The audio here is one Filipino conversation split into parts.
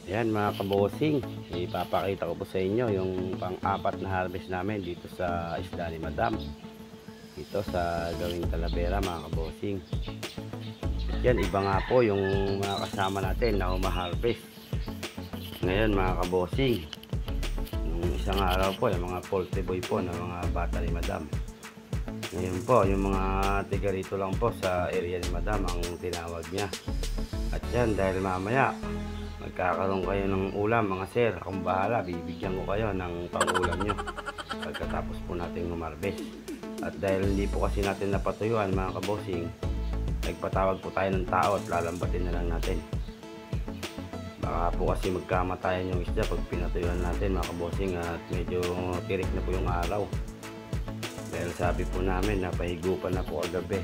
Yan mga kabosing, ipapakita ko po sa inyo yung pang-apat na harvest namin dito sa isla ni Madam. Dito sa gawing Talavera mga kabosing. Yan, iba nga po yung mga kasama natin na humaharvest. Ngayon mga kabosing, nung isang araw po, yung mga poultry boy po na mga bata ni Madam. Ngayon po, yung mga tiga rito lang po sa area ni Madam ang tinawag niya. At yan, dahil mamaya magkakaroon kayo ng ulam mga sir, akong bahala, bibigyan ko kayo ng pang-ulam nyo pagkatapos po natin humarbest. At dahil hindi po kasi natin napatuyuan mga kabosing, nagpatawag po tayo ng tao at lalambatin na lang natin. Baka po kasi magkamatayan yung isda pag pinatuyuan natin mga kabosing, at medyo tirik na po yung araw. Dahil sabi po namin napahigupan na po kagabi,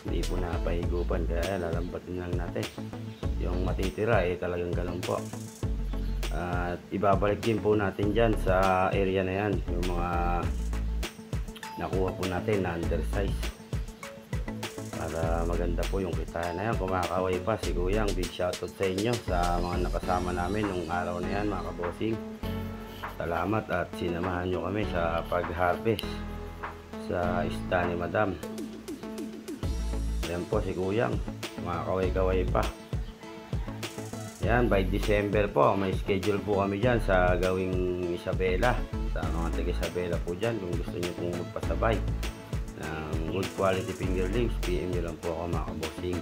hindi po napahigupan, kaya lalambatin lang natin. Yung matitira talagang ganun po. At ibabalik din po natin dyan sa area na yan yung mga nakuha po natin na undersize, para maganda po yung kita na yan. Kumakaway pa si Kuyang, big shoutout sa inyo sa mga nakasama namin nung araw na yan mga kabosing. Salamat at sinamahan nyo kami sa pag-harvest sa isda ni Madam. Yan po si Kuyang, kumakaway-kaway pa. Yan, by December po may schedule po kami dyan sa gawing Isabela, sa mga taga Isabela po dyan. Kung gusto nyo pong magpasabay ng good quality fingerlings, PM nyo lang po ako mga kabosing.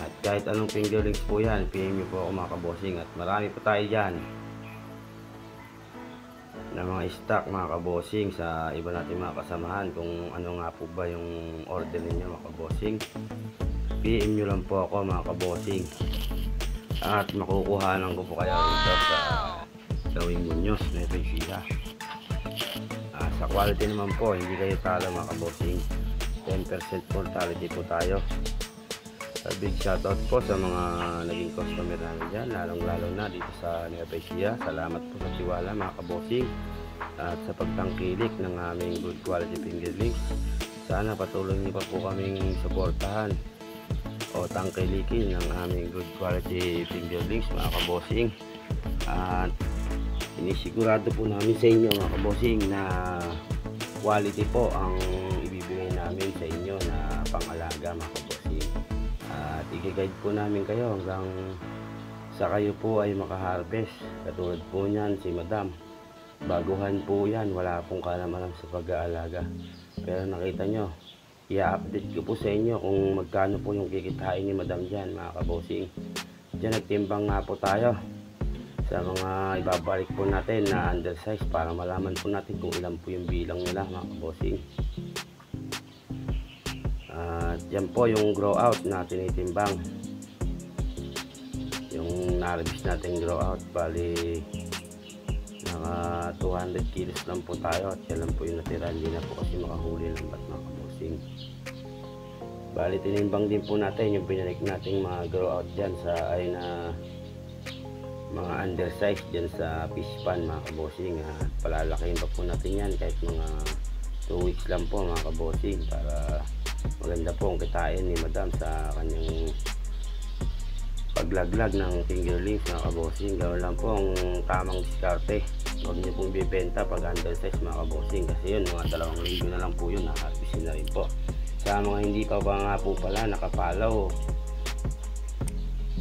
At kahit anong fingerlings po yan, PM nyo po ako mga kabosing. At marami po tayo dyan na mga stock mga kabosing sa iba natin mga kasamahan. Kung ano nga po ba yung order ninyo mga kabosing, PM nyo lang po ako mga kabosing. At makukuhanan ko po kayo rito sa gawing Muñoz, Nueva Ecija. Sa quality naman po, hindi kayo talo mga kabosing. 10% mortality po tayo. Big shoutout po sa mga naging customer namin dyan, lalong lalo na dito sa Nueva Ecija. Salamat po sa tiwala mga kabosing at sa pagtangkilik ng aming good quality fingerlings. Sana patuloy niyo pa po kaming suportahan o tangkilikin ng aming good quality fingerlings mga kabosing. At inisigurado po namin sa inyo mga kabosing na quality po ang ibibigay namin sa inyo na pangalaga mga kabosing. At i-guide po namin kayo hanggang sa kayo po ay makaharvest. Katulad po niyan si Madam, baguhan po yan, wala pong kalam-alam sa pag-aalaga, pero nakita nyo, i-update ko po sa inyo kung magkano po yung kikitain ni Madam dyan mga kabosing. Dyan nagtimbang nga po tayo sa mga ibabalik po natin na undersize para malaman po natin kung ilan po yung bilang nila mga kabosing. At yan po yung grow out na tinitimbang, yung na-harvest natin grow out, bali naka 200 kilos lang po tayo at yan lang po yung natira, hindi na po kasi makahuli ng bat mga kabosing. Bali tinimbang din po natin yung binalik nating mga grow out dyan sa ay na mga undersize dyan sa fish pan mga kabosing. At palalakihin pa po natin yan kahit mga 2 weeks lang po mga kabosing, para maganda po ang kitain ni Madam sa kanyang paglaglag ng fingerlings mga kabosing. Gawin lang po ang tamang diskarte, huwag niyo pong bibenta pag undersize mga kabosing, kasi yun mga 2 linggo na lang po yun, na-harvestin na rin po. Sa mga hindi pa ba nga po pala nakapalaw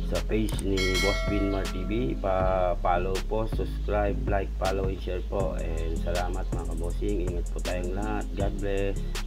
sa page ni Boss Binmar TV, pa-follow po, subscribe, like, follow, and share po. And salamat mga kabosing, ingat po tayong lahat, God bless.